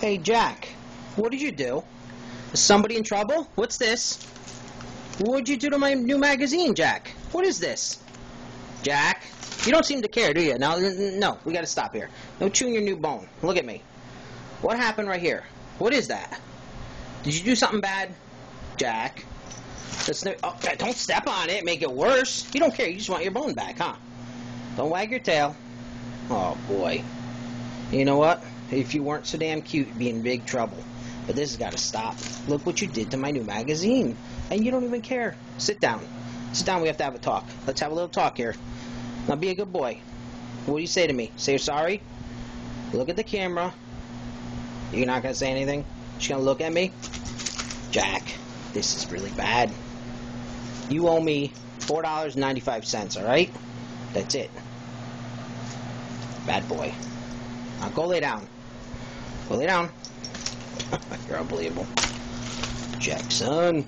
Hey, Jack, what did you do? Is somebody in trouble? What's this? What'd you do to my new magazine, Jack? What is this? Jack, you don't seem to care, do you? No, we gotta stop here. No chewing your new bone. Look at me. What happened right here? What is that? Did you do something bad? Jack? Don't step on it, make it worse. You don't care, you just want your bone back, huh? Don't wag your tail. Oh, boy. You know what? If you weren't so damn cute, you'd be in big trouble. But this has got to stop. Look what you did to my new magazine. And you don't even care. Sit down. Sit down, we have to have a talk. Let's have a little talk here. Now be a good boy. What do you say to me? Say you're sorry? Look at the camera. You're not going to say anything? Just going to look at me? Jack, this is really bad. You owe me $4.95, alright? That's it. Bad boy. Now go lay down. Go lay down. You're unbelievable. Jackson.